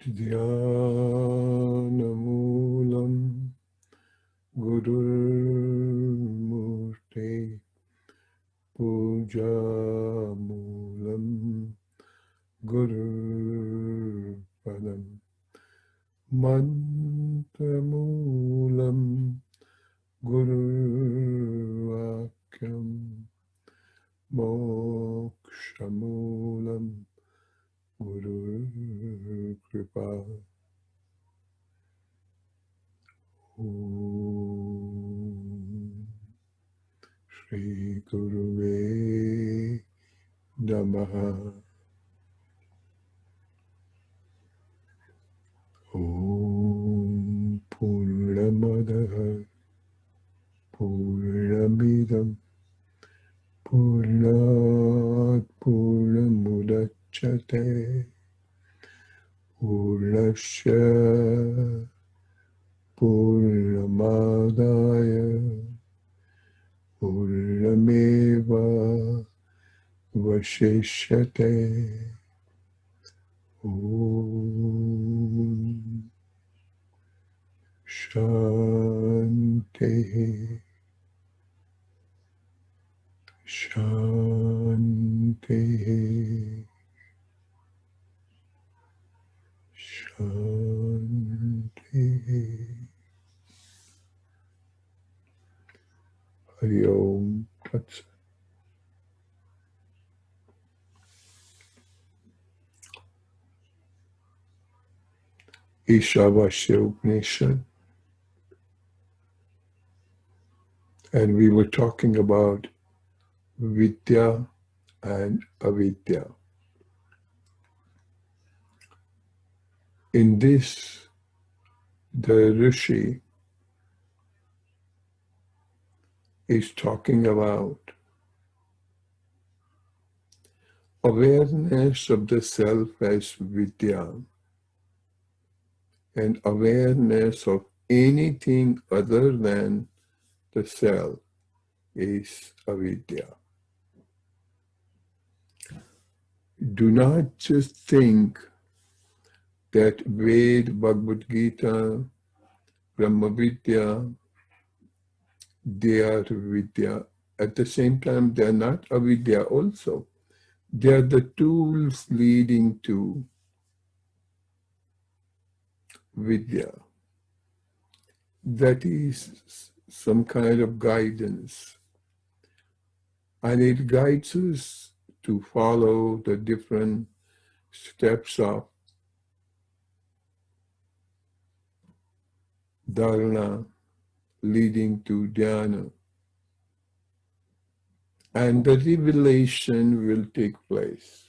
Dhyanamulam Gururmurte Pujamulam Gururpadam Mantramulam Gururvakyam Mokshamulam Gurur Kripa. Om Shri Guruve Namaha. Om Purnamadaha Purnamidam Purnat Purnamudachyate Purnasya Purnamadaya Purnameva Vashishyate. Om Shanti Shanti Shanti. Hari Om Tat Sat. Ishavasya Upanishad, and we were talking about Vidya and Avidya. In this, the Rishi is talking about awareness of the self as Vidya and awareness of anything other than the self is Avidya. Do not just think that Ved, Bhagavad Gita, Brahma Vidya, they are Vidya. At the same time, they are not Avidya also. They are the tools leading to Vidya. That is some kind of guidance. And it guides us to follow the different steps of dharana leading to dhyana. And the revelation will take place.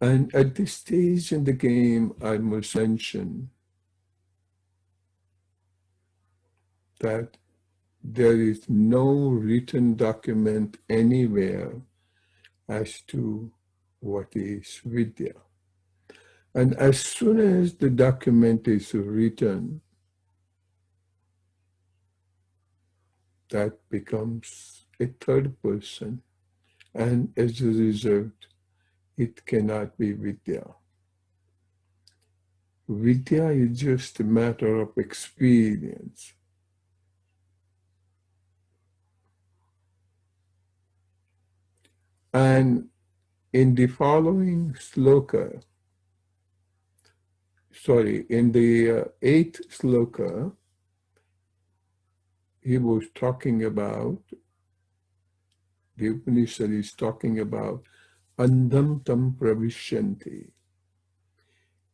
And at this stage in the game, I must mention that there is no written document anywhere as to what is Vidya. And as soon as the document is written, that becomes a third person. And as a result, it cannot be Vidya. Vidya is just a matter of experience. And in the following sloka, in the 8th sloka, he was talking about, the Upanishad is talking about andam tam pravishyanti.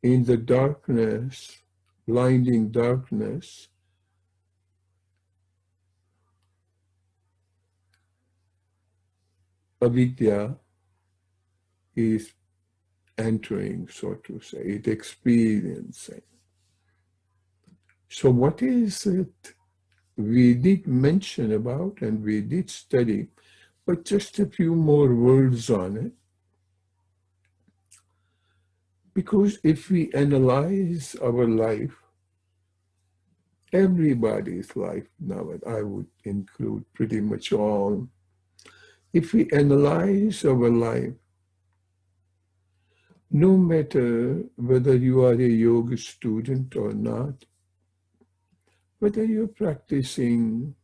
In the darkness, blinding darkness, avidya is entering, so to say, it experiencing. So what is it we did mention about and we did study, but just a few more words on it. Because if we analyze our life, everybody's life now, and I would include pretty much all, If we analyze our life, no matter whether you are a yoga student or not, whether you're practicing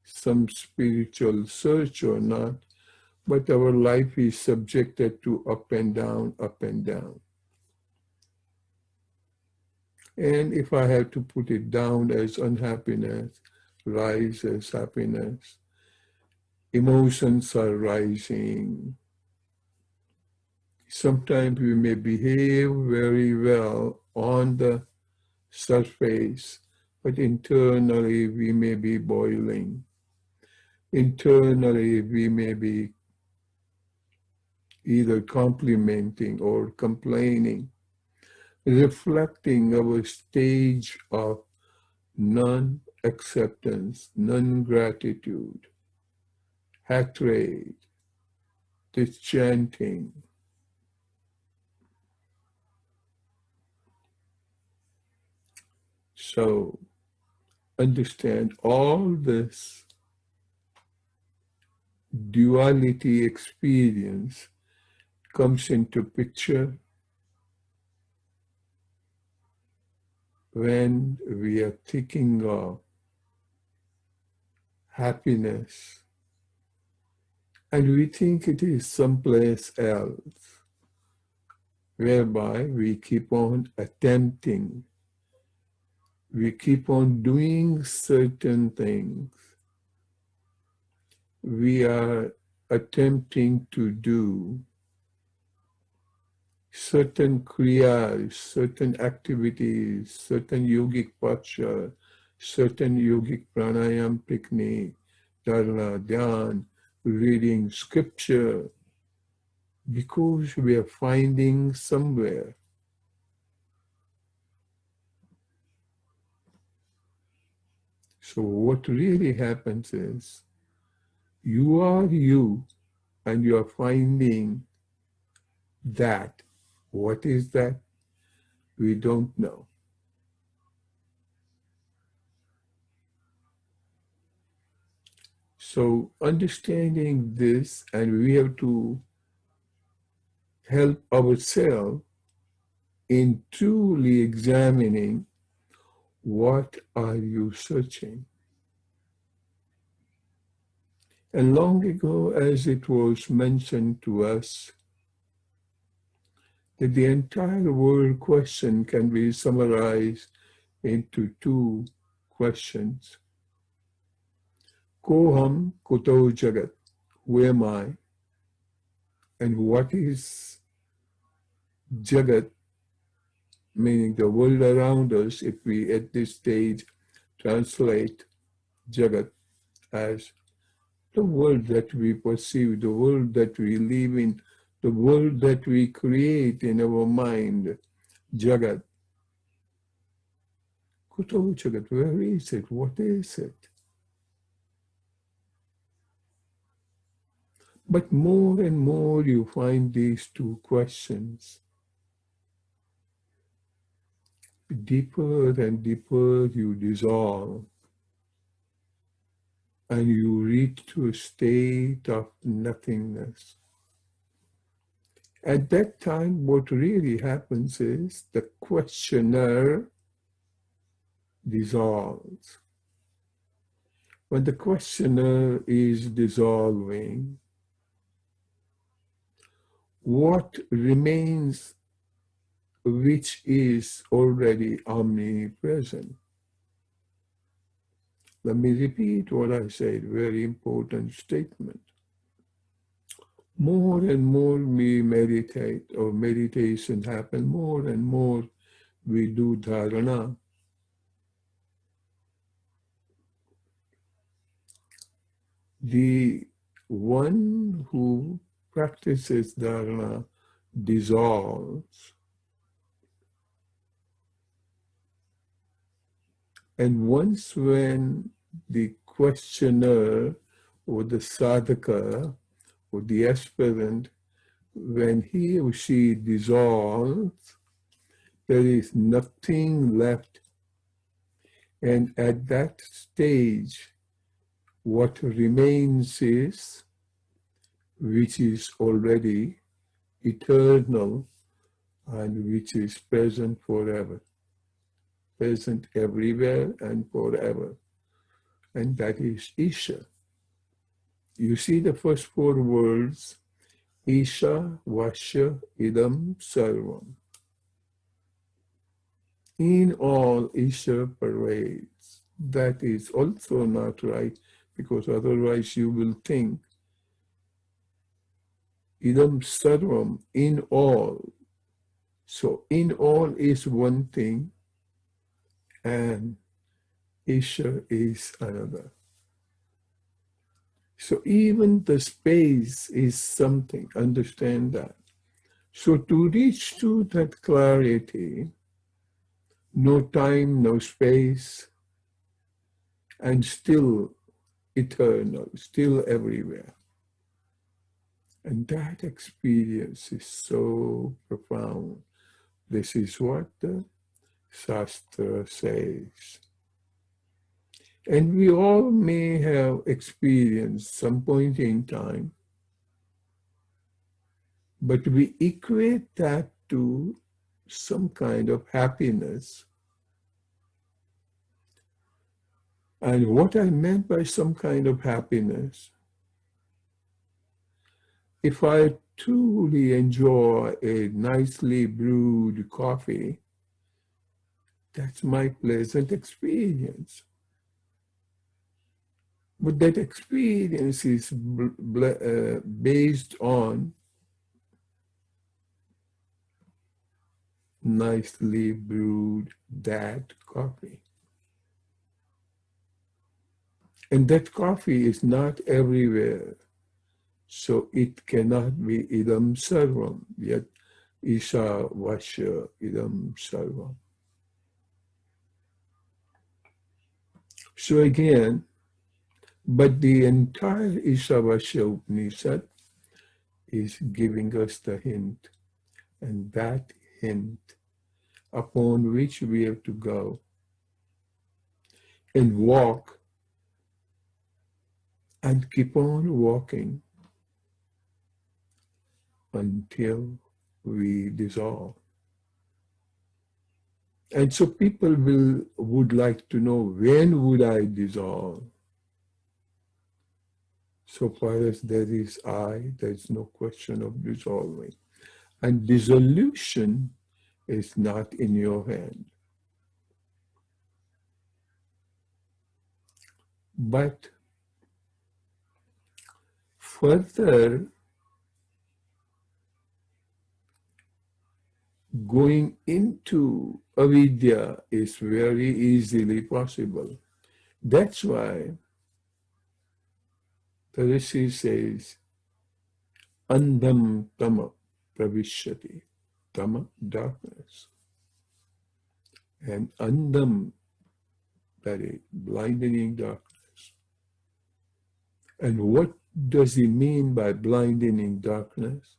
some spiritual search or not, but our life is subjected to up and down, up and down. And if I have to put it down as unhappiness, rise as happiness, emotions are rising. Sometimes we may behave very well on the surface, but internally we may be boiling. Internally we may be either complimenting or complaining, reflecting our stage of non-acceptance, non-gratitude, hatred, disenchanting. So understand all this duality experience comes into picture when we are thinking of happiness and we think it is someplace else, whereby we keep on attempting, we keep on doing certain things. We are attempting to do certain kriyas, certain activities, certain yogic posture, certain yogic pranayam technique, dharana, dhyan, reading scripture, because we are finding somewhere. So what really happens is, you are you, and you are finding that. What is that? We don't know. So understanding this, and we have to help ourselves in truly examining what are you searching. And long ago, as it was mentioned to us, that the entire world question can be summarized into two questions. Koham kuto jagat, who am I? And what is jagat, meaning the world around us, if we at this stage translate jagat as the world that we perceive, the world that we live in, the world that we create in our mind, jagat. Kuto jagat, where is it? What is it? But more and more you find these two questions. Deeper and deeper you dissolve, and you reach to a state of nothingness. At that time, what really happens is the questioner dissolves. When the questioner is dissolving, what remains, which is already omnipresent? Let me repeat what I said, very important statement. More and more we meditate, or meditation happens, more and more we do dharana. The one who practices dharana dissolves. And once when the questioner or the sadhaka or the aspirant, when he or she dissolves, there is nothing left. And at that stage, what remains is which is already eternal and which is present forever, present everywhere and forever. And that is Isha. You see the first four words, Ishavasya Idam Sarvam. In all, Isha pervades. That is also not right, because otherwise you will think Idam Sarvam, in all. So in all is one thing and Isha is another. So even the space is something, understand that. So to reach to that clarity, no time, no space, and still eternal, still everywhere. And that experience is so profound. This is what the Shastra says. And we all may have experienced some point in time, but we equate that to some kind of happiness. And what I meant by some kind of happiness, if I truly enjoy a nicely brewed coffee, that's my pleasant experience. But that experience is based on nicely brewed that coffee. And that coffee is not everywhere. So it cannot be idam sarvam, yet Ishavasya idam sarvam. So again, but the entire Ishavasya Upanishad is giving us the hint, and that hint upon which we have to go and walk and keep on walking until we dissolve. And so people would like to know, when would I dissolve? So far as there is I, there is no question of dissolving. And dissolution is not in your hand. But further going into avidya is very easily possible. That's why the Rishi says, andham tama pravishyati. Tama, darkness. And andham, that is blinding darkness. And what does he mean by blinding darkness?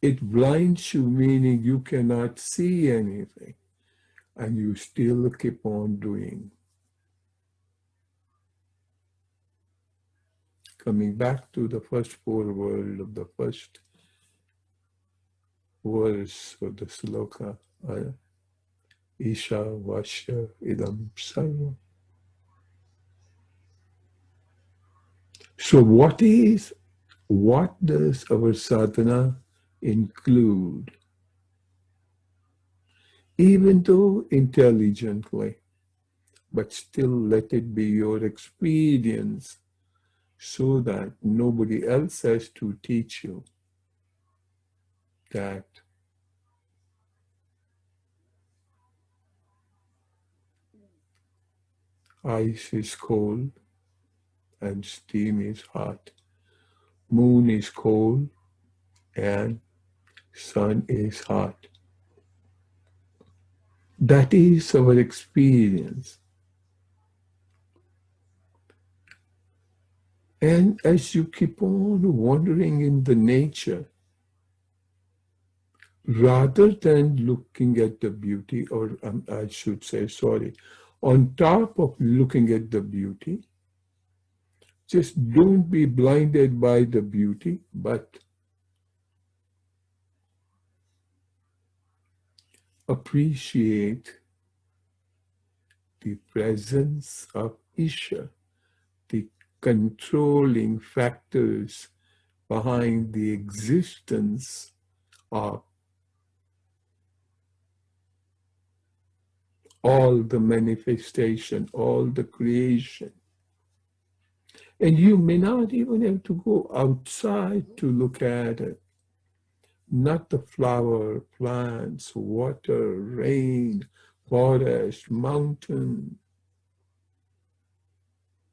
It blinds you, meaning you cannot see anything, and you still keep on doing. Coming back to the first four words of the first verse of the sloka, Ishavasya idam sarvam. So what does our sadhana include? Even though intelligently, but still let it be your experience so that nobody else has to teach you that ice is cold and steam is hot. Moon is cold and sun is hot. That is our experience. And as you keep on wandering in the nature, rather than looking at the beauty, or I should say, sorry, on top of looking at the beauty, Just don't be blinded by the beauty, but appreciate the presence of Isha, the controlling factors behind the existence of all the manifestation, all the creation. And you may not even have to go outside to look at it. Not the flower, plants, water, rain, forest, mountain.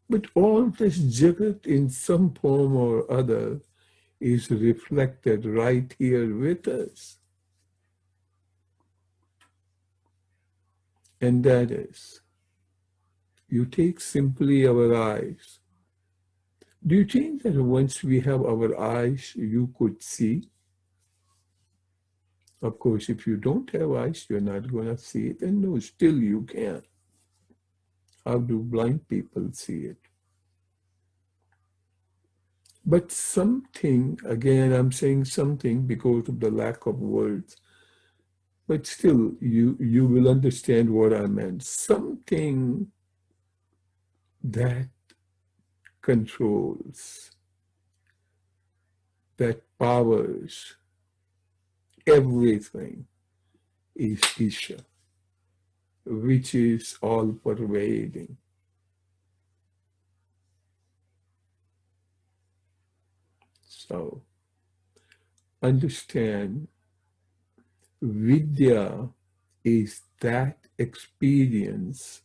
But all this jagat in some form or other is reflected right here with us. And that is, you take simply our eyes. Do you think that once we have our eyes, you could see? Of course, if you don't have eyes, you're not going to see it. And no, still you can. How do blind people see it? But something, again, I'm saying something because of the lack of words, but still you will understand what I meant. Something that controls, that powers everything is Isha, which is all pervading. So understand, Vidya is that experience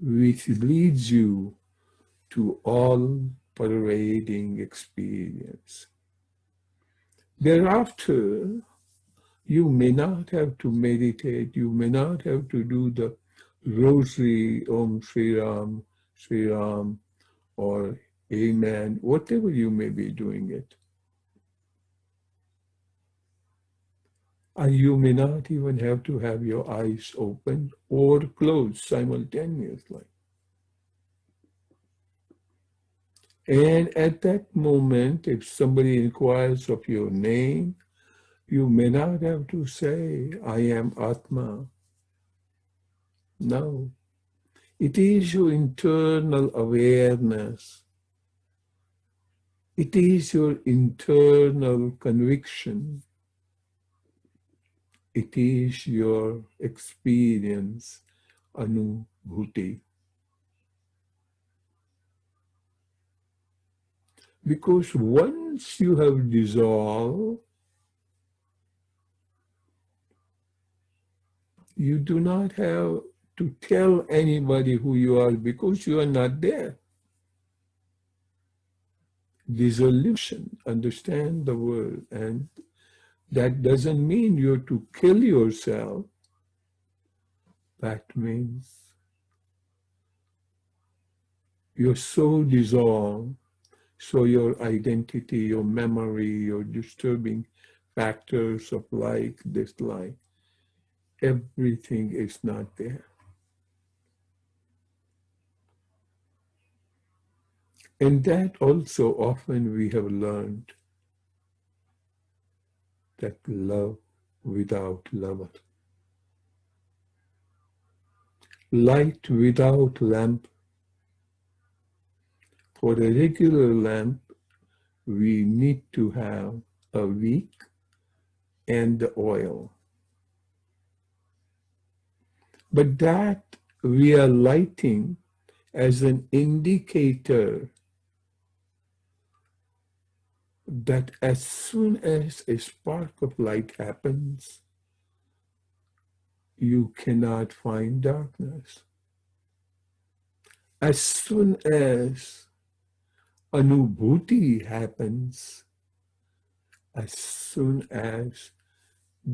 which leads you to all pervading experience. Thereafter, you may not have to meditate, you may not have to do the rosary, Om Sri Ram, or Amen, whatever you may be doing it. And you may not even have to have your eyes open or closed simultaneously. And at that moment, if somebody inquires of your name, you may not have to say, I am Atma. No. It is your internal awareness. It is your internal conviction. It is your experience, anubhuti. Because once you have dissolved, you do not have to tell anybody who you are because you are not there. Dissolution, understand the word, and that doesn't mean you're to kill yourself. That means you're so dissolved, so your identity, your memory, your disturbing factors of like, dislike, everything is not there. And that also often we have learned that love without lover. Light without lamp. For a regular lamp, we need to have a wick and the oil. But that we are lighting as an indicator that as soon as a spark of light happens, you cannot find darkness. As soon as anubhuti happens, as soon as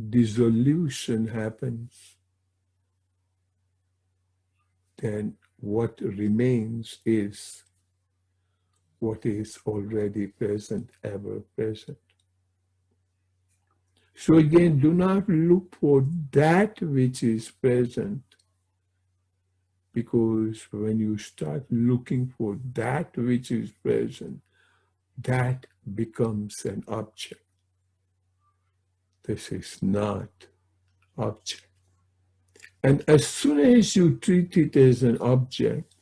dissolution happens, then what remains is what is already present, ever present. So again, do not look for that which is present, Because when you start looking for that which is present, that becomes an object. This is not object. And as soon as you treat it as an object,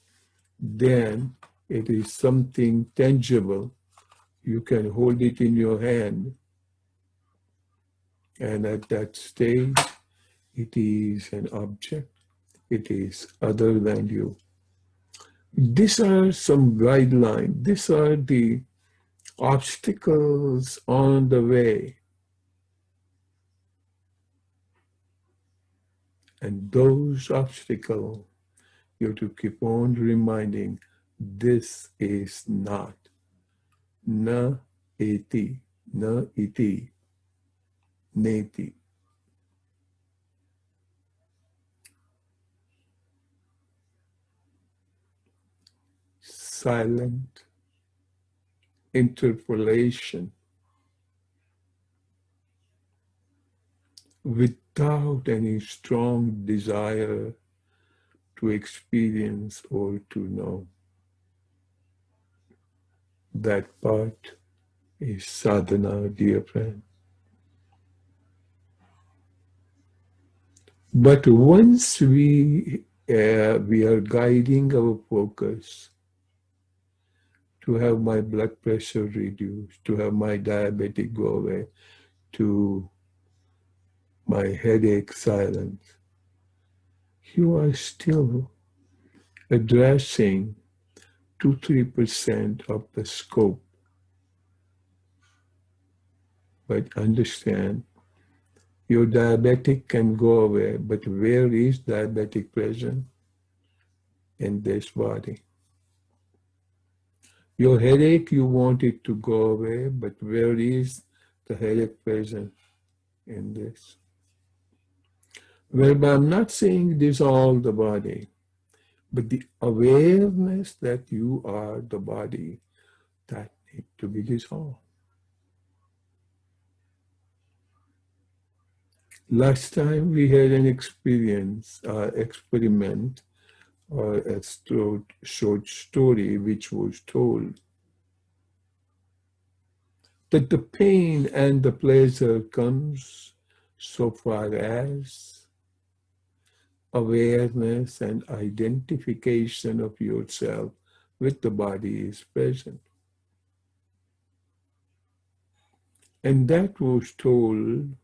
then it is something tangible. You can hold it in your hand. And at that stage, it is an object. It is other than you. These are some guidelines. These are the obstacles on the way. And those obstacles, you have to keep on reminding, this is not. Na eti, na iti, neti. Silent interpolation without any strong desire to experience or to know. That part is sadhana, dear friend. But once we are guiding our focus to have my blood pressure reduced, to have my diabetic go away, to my headache silence, you are still addressing 2-3% of the scope. But understand, your diabetic can go away, but where is diabetic present? In this body. Your headache, you want it to go away, but where is the headache present? In this. Whereby I'm not saying dissolve the body, but the awareness that you are the body, that needs to be dissolved. Last time we had an experiment, or a short story which was told that the pain and the pleasure comes so far as awareness and identification of yourself with the body is present. And that was told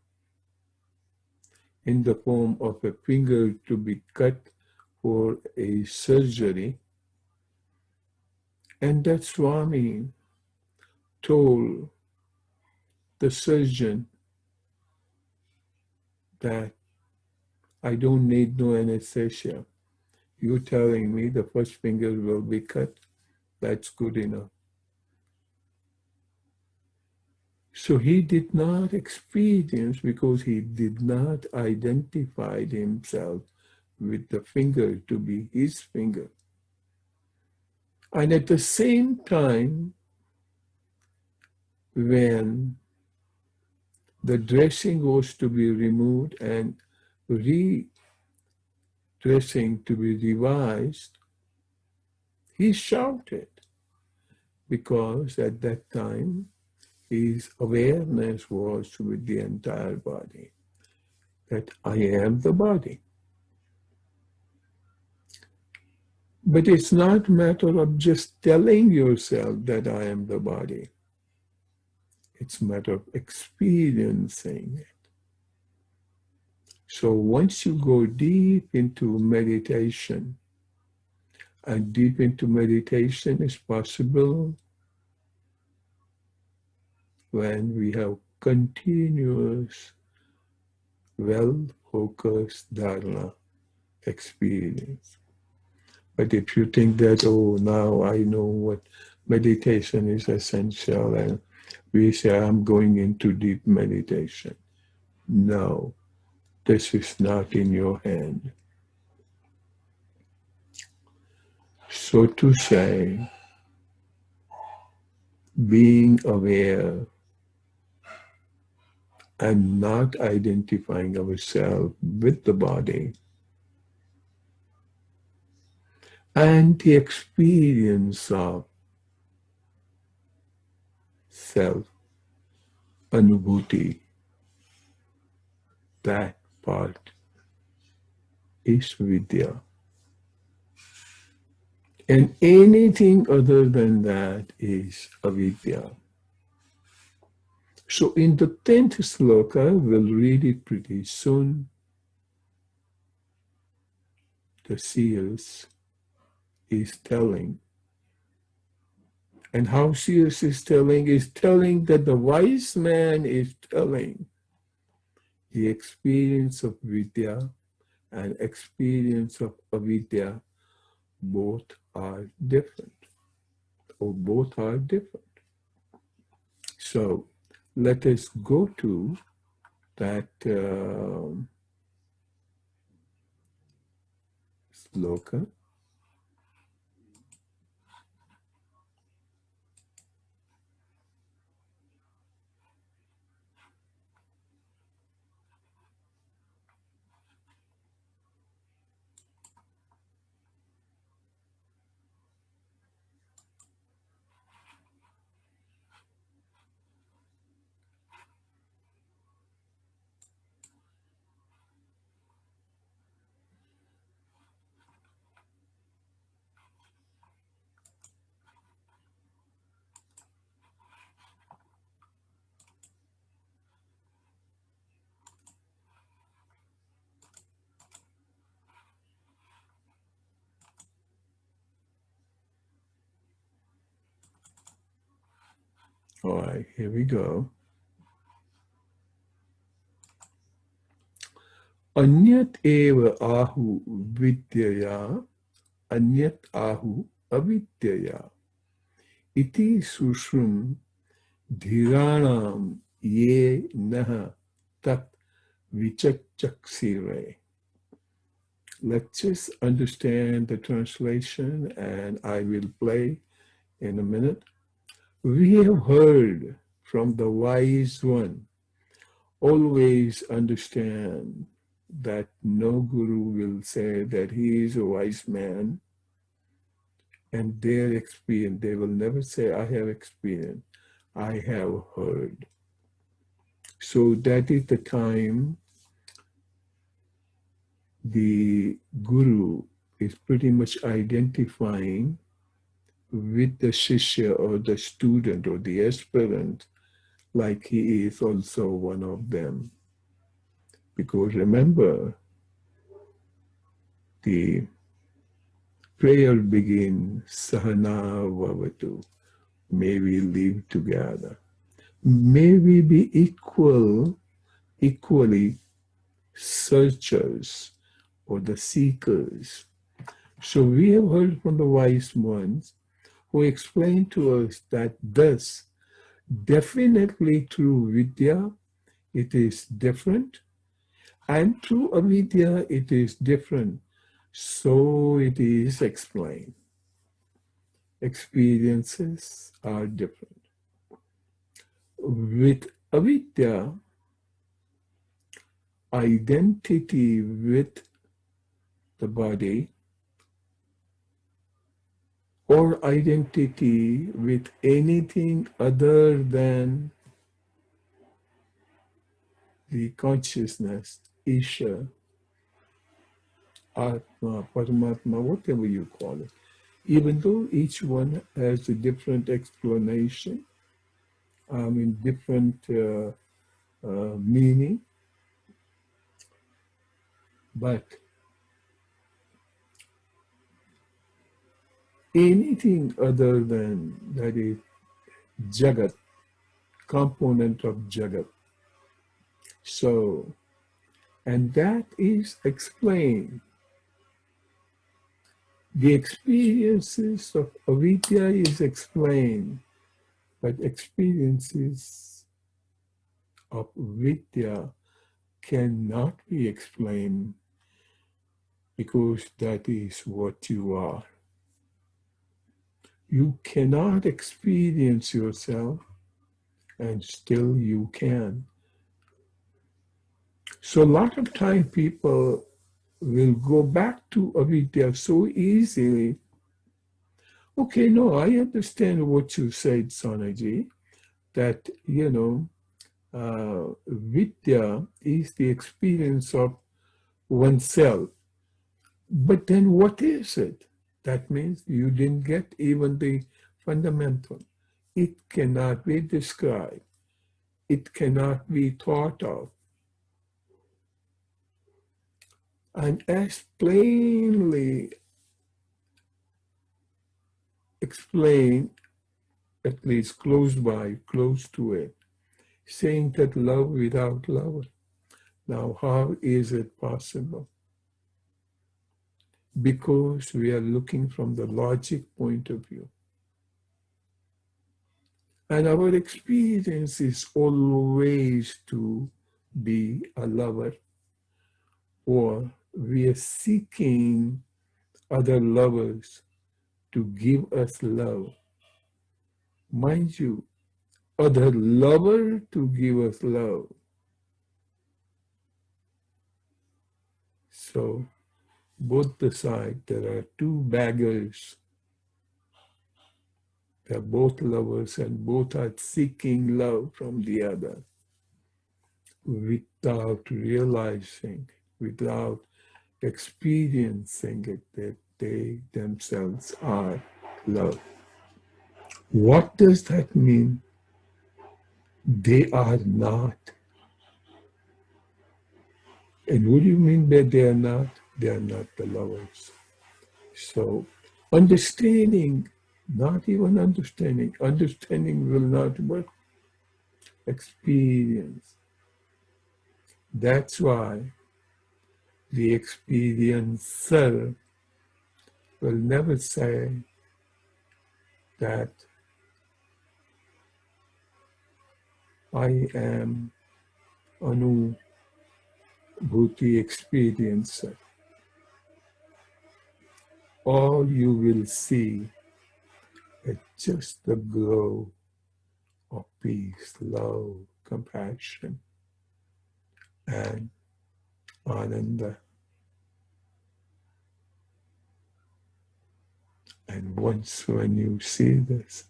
in the form of a finger to be cut for a surgery. And that Swami told the surgeon that I don't need no anesthesia. You telling me the first finger will be cut, that's good enough. So he did not experience because he did not identify himself with the finger to be his finger. And at the same time, when the dressing was to be removed and dressing to be revised, he shouted because at that time his awareness was with the entire body, that I am the body. But it's not a matter of just telling yourself that I am the body. It's a matter of experiencing it. So once you go deep into meditation, and deep into meditation is possible when we have continuous, well-focused dharana experience. But if you think that, oh, now I know what meditation is essential, and we say, I'm going into deep meditation. No, this is not in your hand. So to say, being aware and not identifying ourselves with the body and the experience of self, anubhuti, that part is vidya. And anything other than that is avidya. So in the 10th sloka, we'll read it pretty soon. The seers is telling. And how seers is telling that the wise man is telling the experience of vidya and experience of avidya, both are different, or both are different. So let us go to that sloka. All right, here we go. Anyat eva ahu vidyaya, anyat ahu avidyaya. Iti sushrum dhiranam ye naha tat vichakchaksire. Let's just understand the translation, and I will play in a minute. We have heard from the wise one, always understand that no guru will say that he is a wise man and their experience. They will never say, I have experience, I have heard. So that is the time the guru is pretty much identifying with the shishya or the student or the aspirant, like he is also one of them. Because remember, the prayer begins, Sahana Vavatu, may we live together. May we be equally searchers or the seekers. So we have heard from the wise ones who explained to us that thus, definitely through vidya, it is different, and through avidya, it is different. So it is explained. Experiences are different. With avidya, identity with the body or identity with anything other than the consciousness, Isha, Atma, Paramatma, whatever you call it. Even though each one has a different explanation, different meaning, but anything other than that is Jagat, component of Jagat. So, and that is explained. The experiences of avidya is explained, but experiences of vidya cannot be explained because that is what you are. You cannot experience yourself and still you can. So a lot of time people will go back to avidya so easily. Okay, no, I understand what you said, Sanaji, that, vidya is the experience of oneself. But then what is it? That means you didn't get even the fundamental. It cannot be described. It cannot be thought of. And as plainly explained, at least close by, close to it, saying that love without love. Now, how is it possible? Because we are looking from the logic point of view. And our experience is always to be a lover, or we are seeking other lovers to give us love. Mind you, other lover to give us love. So, both the side, there are two beggars. They're both lovers and both are seeking love from the other without realizing, without experiencing it, that they themselves are love. What does that mean? They are not. And what do you mean that they are not? They are not the lovers. So understanding, not even understanding, understanding will not work. Experience. That's why the experiencer will never say that I am Anubhuti experiencer. All you will see is just the glow of peace, love, compassion, and ananda. And once when you see this,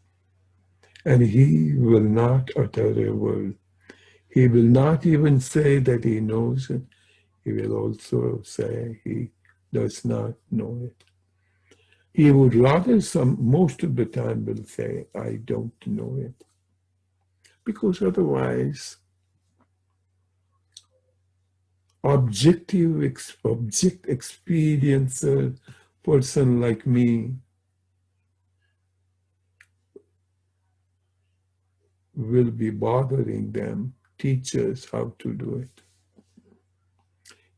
and he will not utter a word, he will not even say that he knows it, he will also say he does not know it. He would rather most of the time will say, I don't know it. Because otherwise, object experiencer person like me will be bothering them, teachers how to do it.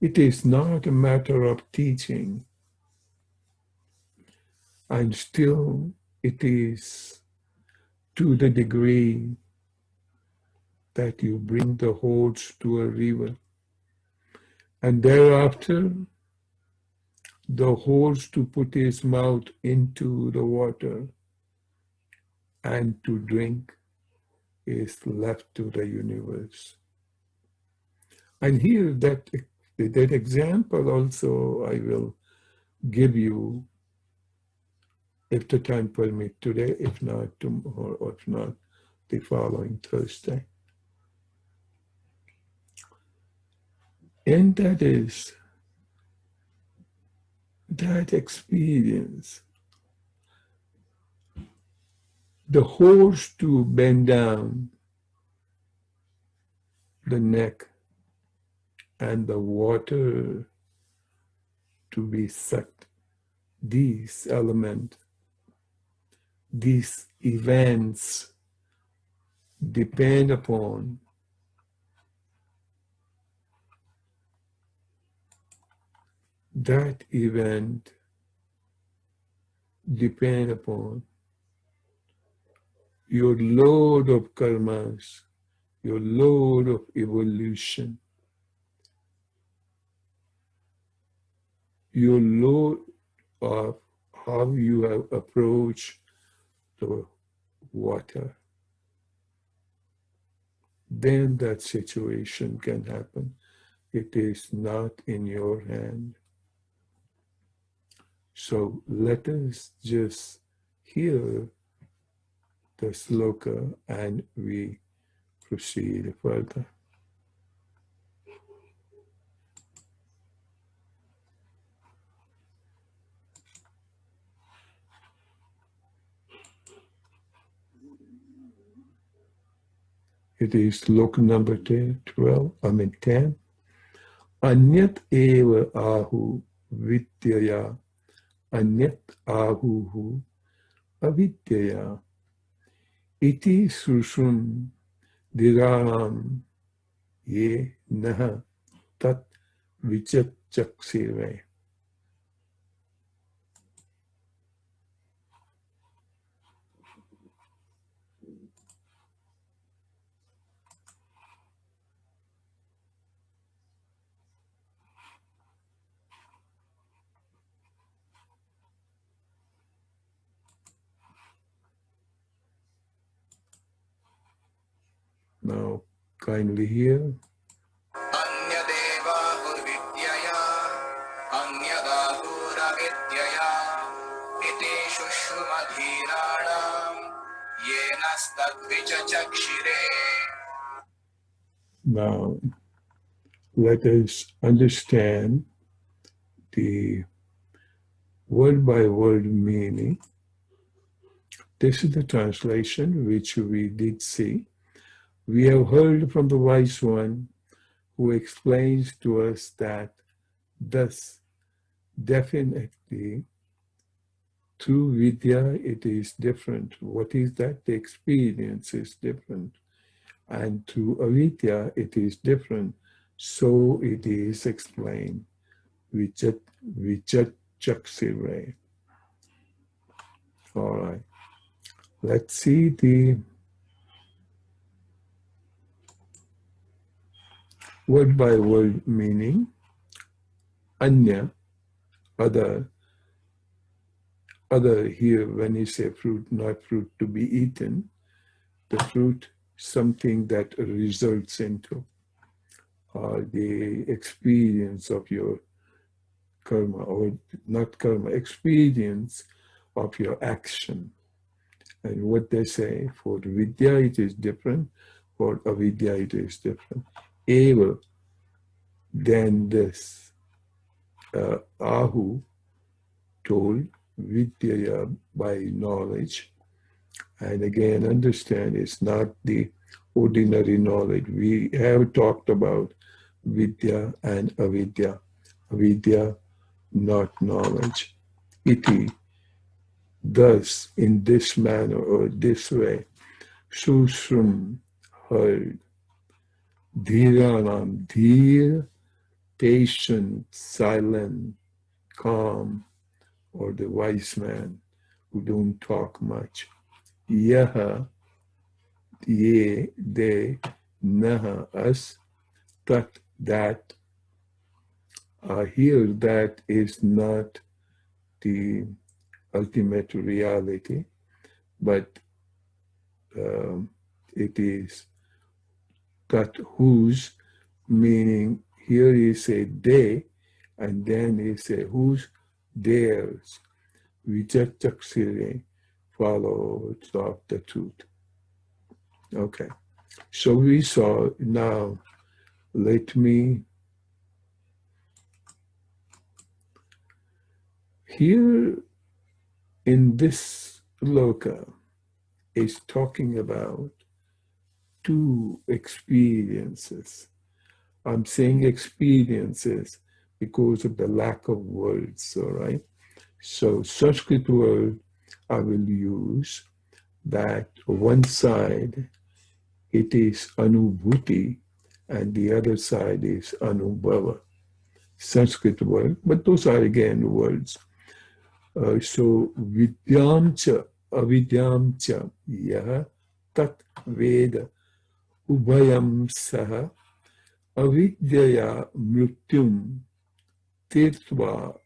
It is not a matter of teaching, and still it is to the degree that you bring the horse to a river, and thereafter the horse to put his mouth into the water and to drink is left to the universe. And here that example also I will give you if the time permit today, if not tomorrow, or if not the following Thursday. And that is that experience. The horse to bend down the neck and the water to be sucked. These elements, these events depend upon that event depend upon your load of karmas, your load of evolution, your load of how you have approached the water. Then that situation can happen. It is not in your hand. So let us just hear the sloka and we proceed further. It is sloka number 10. Anyat eva ahu vidyaya, anyat ahuhu avidyaya, iti sushun diram ye naha tat vichachaksire. Now, kindly hear. Anyadevahurvidyaya, anyadahuravidyaya, iti shushrumadhiranam, yenastadvichachakshire. Now, let us understand the word by word meaning. This is the translation which we did see. We have heard from the wise one who explains to us that thus definitely through vidya it is different. What is that? The experience is different. And through avidya it is different. So it is explained. Vichachaksire. All right. Let's see the word by word meaning. Anya, other here, when you say fruit, not fruit to be eaten, the fruit, something that results into the experience of your karma, or not karma, experience of your action. And what they say, for vidya it is different, for avidya it is different. Eva, then this, Ahu told, vidya by knowledge. And again, understand it's not the ordinary knowledge. We have talked about vidya and avidya. Avidya, not knowledge. Iti, thus, in this manner or this way, susrum, heard, dhiranam, dhir, patient, silent, calm, or the wise man who don't talk much. Yaha, ye, they, naha, us, tat, that. Here, that is not the ultimate reality, but it is that whose, meaning here is a they, and then is a whose, theirs, vijachaksire, follows of the truth. Okay, so we saw, now let me, here in this loka is talking about two experiences. I'm saying experiences because of the lack of words, all right? So Sanskrit word I will use that one side it is anubhuti and the other side is anubhava. Sanskrit word, but those are again words. So vidyam cha, avidyam cha, yah tat veda ubhayam saha avidyaya mrityum tirtva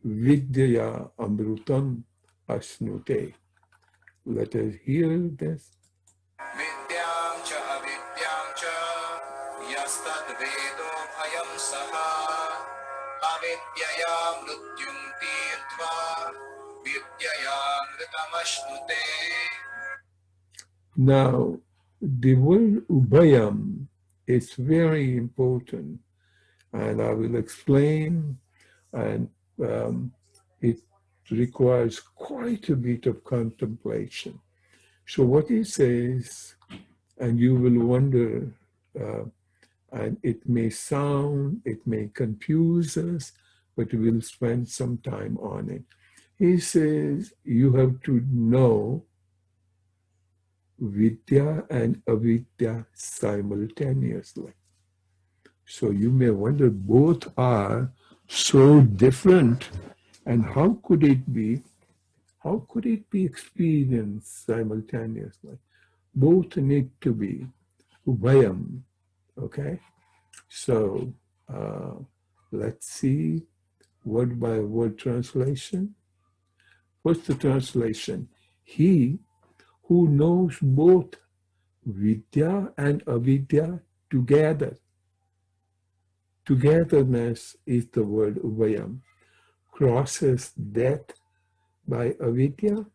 vidyaya amrutam asnute. Let us hear this. Vidyam cha avidyam cha, yastad vedo bhayam saha, avidyaya mrityum tirtva vidyaya mritamashnute. Now, the word ubhayam is very important, and I will explain, and it requires quite a bit of contemplation. So what he says, and you will wonder, uh, and it may confuse us, but we'll spend some time on it. He says you have to know vidya and avidya simultaneously. So you may wonder, both are so different, and how could it be? How could it be experienced simultaneously? Both need to be ubhayam, okay? So uh, let's see word by word translation. What's the translation? He who knows both vidya and avidya together. Togetherness is the word ubhayam. Crosses death by avidya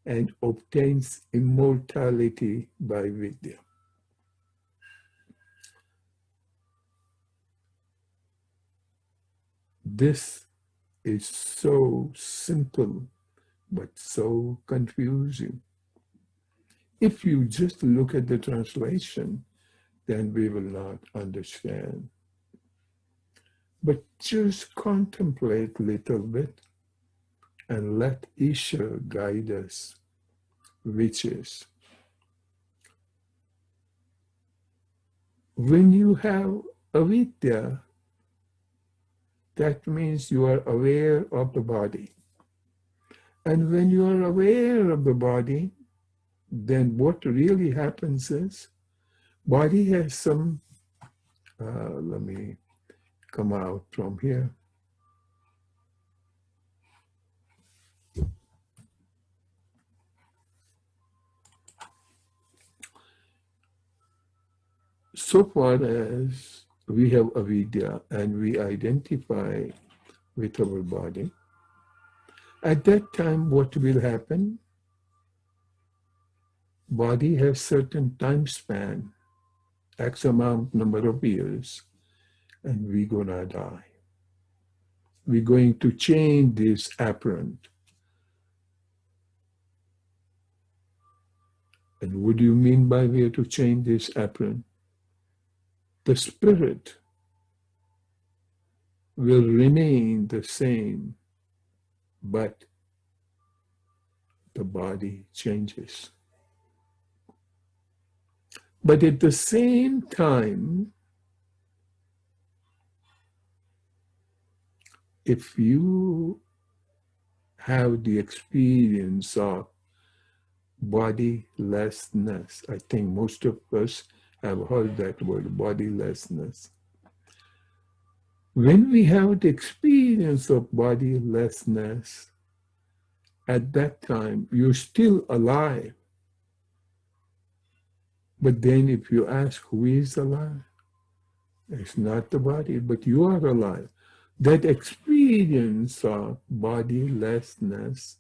and obtains immortality by vidya. This is so simple but so confusing. If you just look at the translation, then we will not understand. But just contemplate a little bit and let Isha guide us, which is when you have avidya, that means you are aware of the body. And when you are aware of the body, then what really happens is body has some, let me come out from here. So far as we have avidya and we identify with our body, at that time what will happen? Body has certain time span, X amount number of years, and we're gonna die. We're going to change this apparent. And what do you mean by we have to change this apparent? The spirit will remain the same, but the body changes. But at the same time, if you have the experience of bodilessness, I think most of us have heard that word, bodilessness. When we have the experience of bodilessness, at that time, you're still alive. But then if you ask who is alive, it's not the body, but you are alive. That experience of bodilessness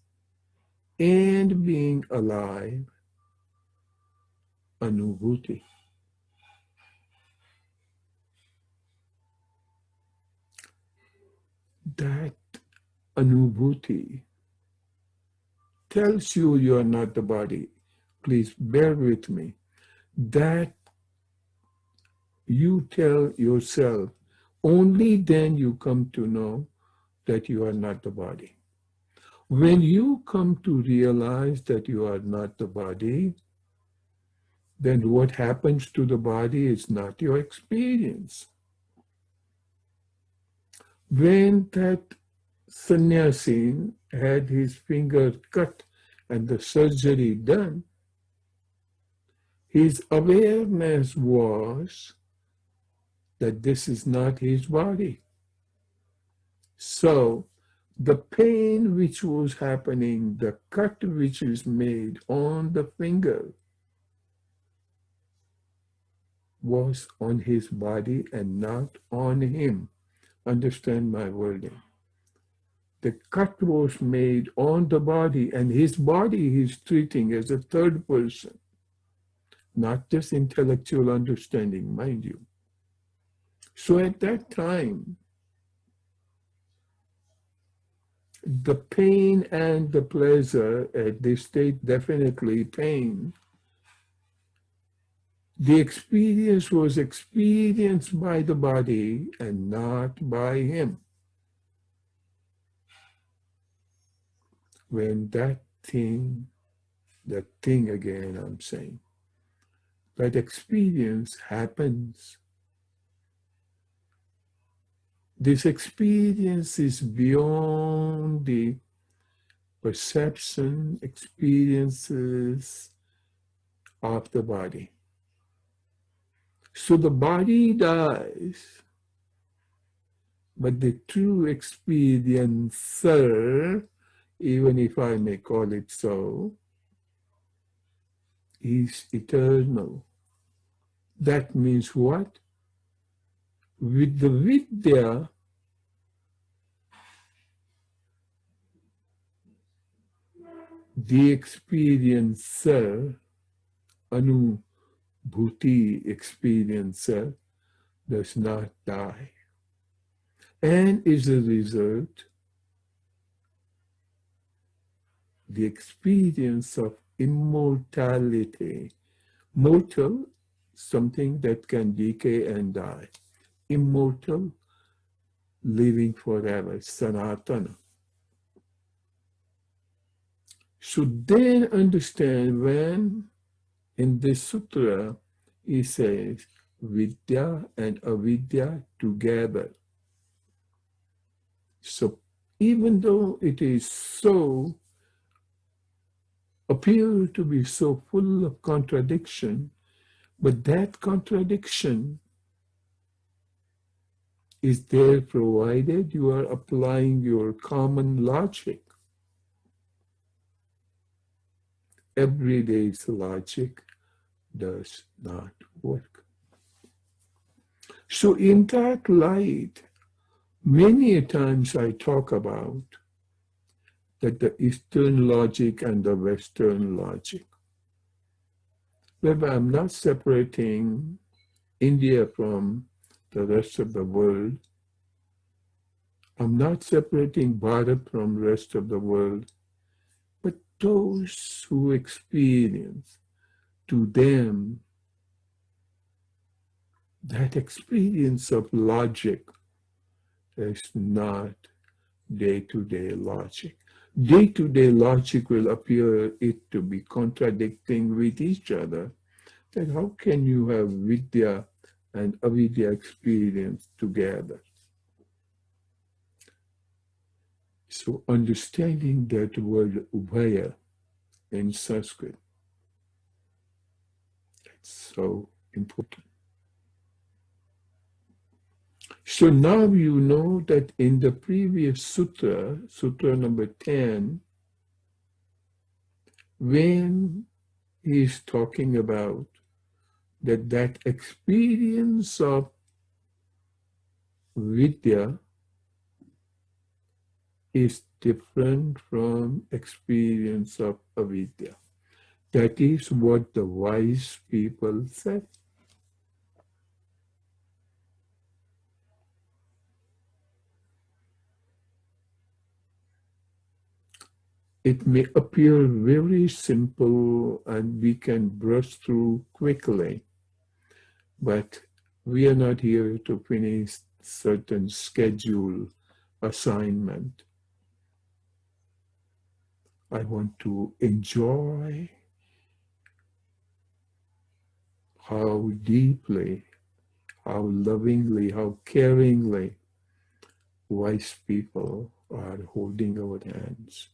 and being alive, anubhuti. That anubhuti tells you are not the body. Please bear with me. That you tell yourself, only then you come to know that you are not the body. When you come to realize that you are not the body, then what happens to the body is not your experience. When that sannyasi had his finger cut and the surgery done, his awareness was that this is not his body. So the pain which was happening, the cut which is made on the finger was on his body and not on him. Understand my wording. The cut was made on the body, and his body he's treating as a third person, not just intellectual understanding, mind you. So at that time, the pain and the pleasure, at this state, definitely pain, the experience was experienced by the body and not by him. When that thing again, I'm saying, that experience happens, this experience is beyond the perception experiences of the body. So the body dies, but the true experiencer, even if I may call it so, is eternal. That means what? With the vidya, the experiencer, anubhuti experiencer, does not die. And as a result, the experience of immortality, mortal, something that can decay and die, immortal, living forever, sanatana. Should then understand when in this sutra he says vidya and avidya together. So even though it is so, appear to be so full of contradiction, but that contradiction is there provided you are applying your common logic. Everyday's logic does not work. So in that light, many times I talk about that the Eastern logic and the Western logic. But I'm not separating India from the rest of the world. I'm not separating Bharat from the rest of the world. But those who experience, to them, that experience of logic is not day-to-day logic. Day-to-day logic will appear it to be contradicting with each other. Then how can you have vidya and avidya experience together? So understanding that word ubhaya in Sanskrit, it's so important. So now you know that in the previous sutra, sutra number 10, when he's talking about that experience of vidya is different from experience of avidya. That is what the wise people said. It may appear very simple and we can brush through quickly, but we are not here to finish certain schedule assignment. I want to enjoy how deeply, how lovingly, how caringly wise people are holding our hands.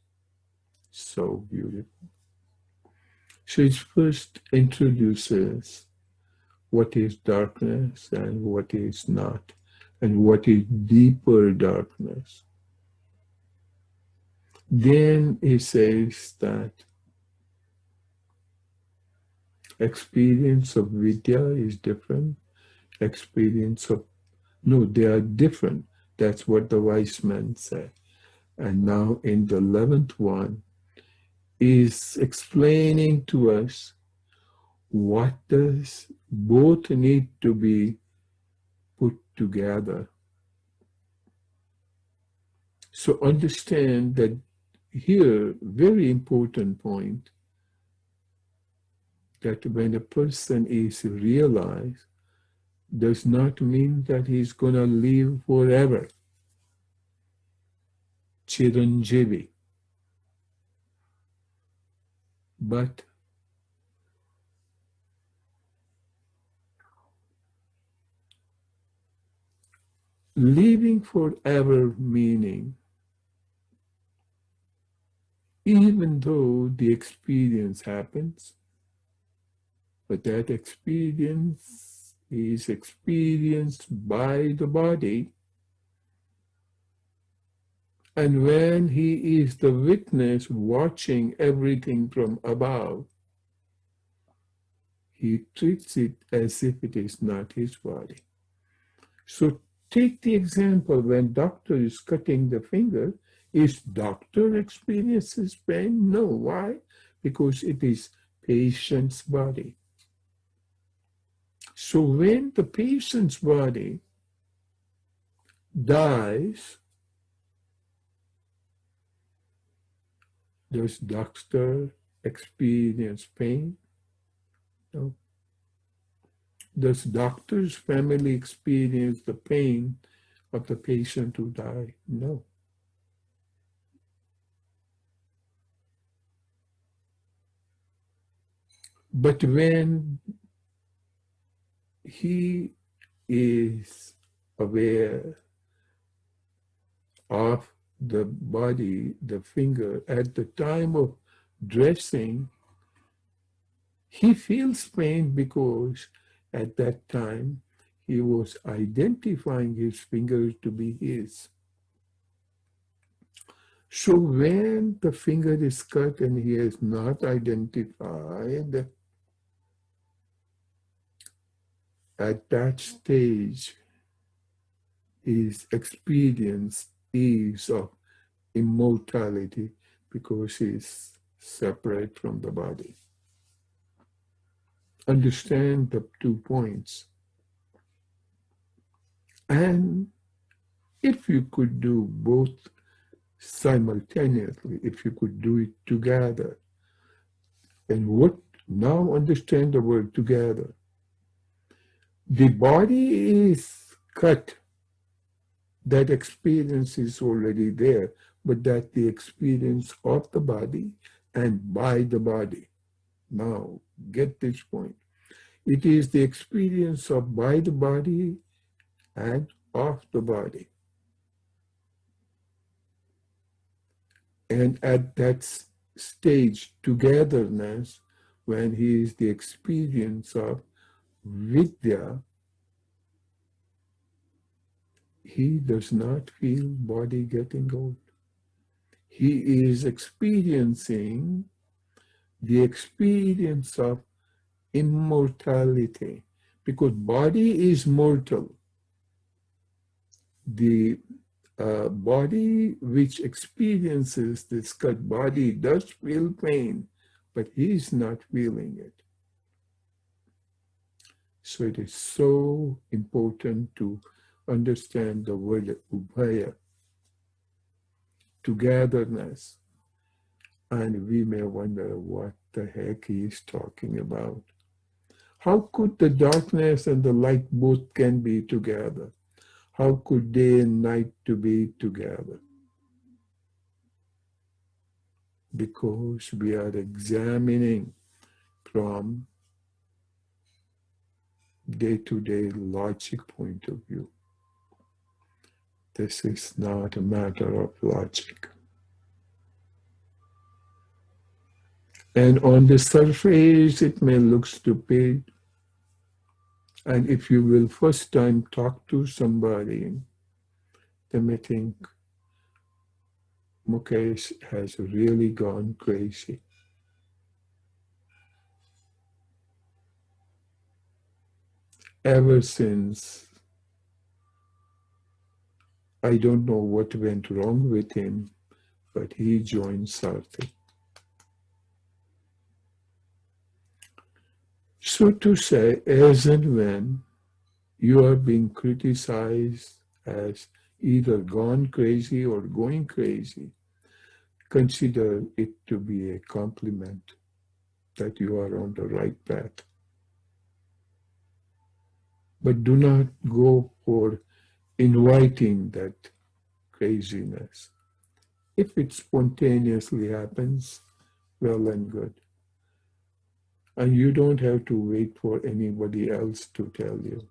So beautiful. So it first introduces what is darkness and what is not, and what is deeper darkness. Then he says that experience of vidya is different. Experience of, no, they are different. That's what the wise man said. And now in the 11th one is explaining to us what does both need to be put together. So understand that here, very important point, that when a person is realized, does not mean that he's going to live forever. Chiranjeevi. But living forever meaning, even though the experience happens, but that experience is experienced by the body, and when he is the witness watching everything from above, he treats it as if it is not his body. So take the example when doctor is cutting the finger, is doctor experiences pain? No. Why? Because it is patient's body. So when the patient's body dies, does doctor experience pain? No. Does doctor's family experience the pain of the patient who died? No. But when he is aware of the body, the finger, at the time of dressing, he feels pain because at that time he was identifying his finger to be his. So when the finger is cut and he is not identified, at that stage his experience is of immortality because he is separate from the body. Understand the 2 points. And if you could do both simultaneously, if you could do it together, and what now understand the word together. The body is cut, that experience is already there, but that the experience of the body and by the body. Now, get this point. It is the experience of by the body and of the body. And at that stage, togetherness, when he is the experience of vidya, he does not feel body getting old. He is experiencing the experience of immortality, because body is mortal. The body which experiences this cut body does feel pain, but he is not feeling it. So it is so important to understand the word ubhaya, togetherness. And we may wonder what the heck he is talking about. How could the darkness and the light both can be together? How could day and night to be together? Because we are examining from day-to-day logic point of view. This is not a matter of logic. And on the surface, it may look stupid. And if you will first time talk to somebody, they may think, Mukesh has really gone crazy. Ever since I don't know what went wrong with him, but he joined Sarthi. So to say, as and when you are being criticized as either gone crazy or going crazy, consider it to be a compliment that you are on the right path. But do not go for inviting that craziness. If it spontaneously happens, well and good. And you don't have to wait for anybody else to tell you.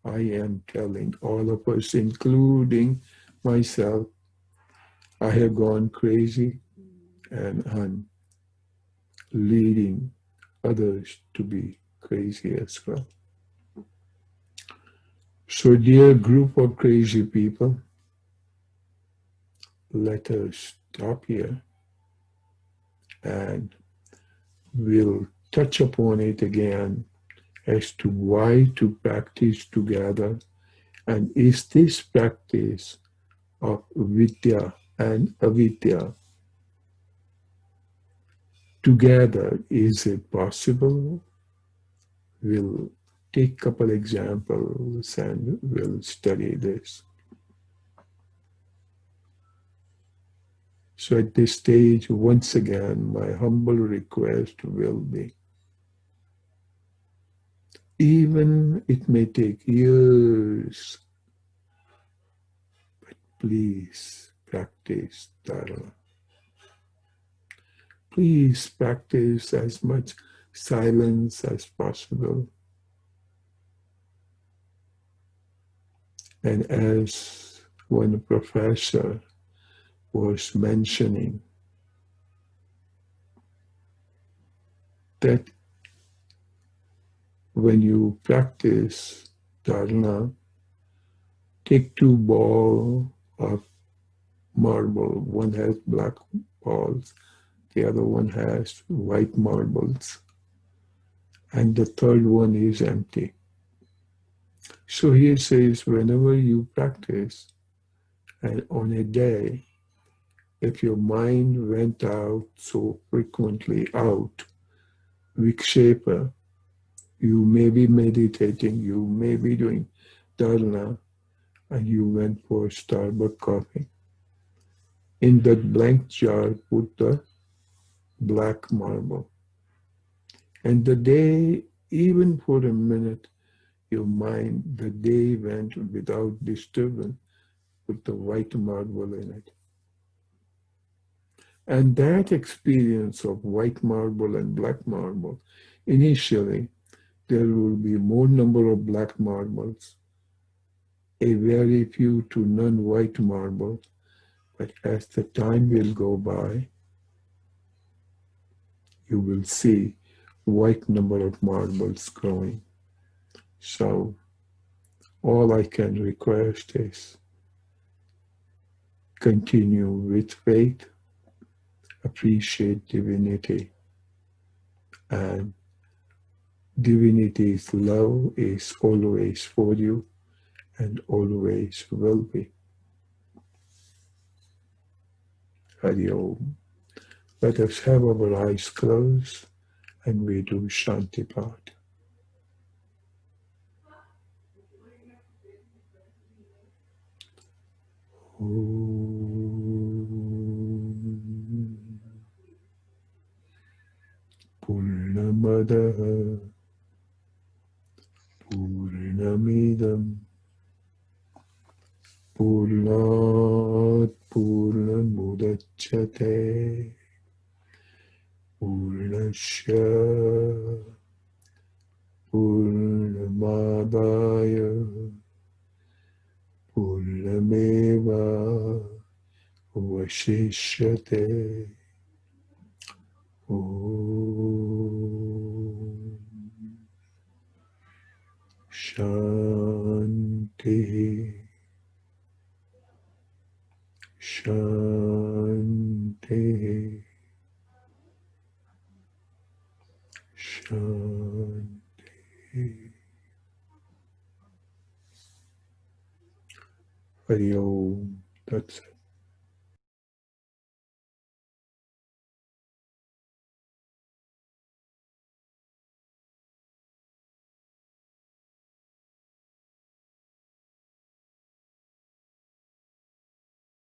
I am telling all of us, including myself, I have gone crazy and I'm leading others to be crazy as well. So, dear group of crazy people, let us stop here and we'll touch upon it again as to why to practice together, and is this practice of vidya and avidya together, is it possible? We'll take a couple examples and we'll study this. So at this stage, once again, my humble request will be, even it may take years, please practice dharma. Please practice as much silence as possible. And as one professor was mentioning, that when you practice dharma, take two balls of marble. One has black balls, the other one has white marbles, and the third one is empty. So he says, whenever you practice, and on a day, if your mind went out so frequently out, vikshepa, you may be meditating, you may be doing dharana, and you went for Starbucks coffee. In that blank jar, put the black marble. And the day, even for a minute, your mind, the day went without disturbance, put the white marble in it. And that experience of white marble and black marble, initially, there will be more number of black marbles, a very few to none white marbles, but as the time will go by, you will see white number of marbles growing. So all I can request is continue with faith, appreciate divinity, and divinity's love is always for you and always will be. Hari Om. Let us have our eyes closed and we do Shanti Path. Purnamadaha Purnamidam Purnat Purnamudachyate Purnasya Purnamadaya Purnameva Vashishyate. Om Shanti Shanti Shanti. Hari Om. That's it.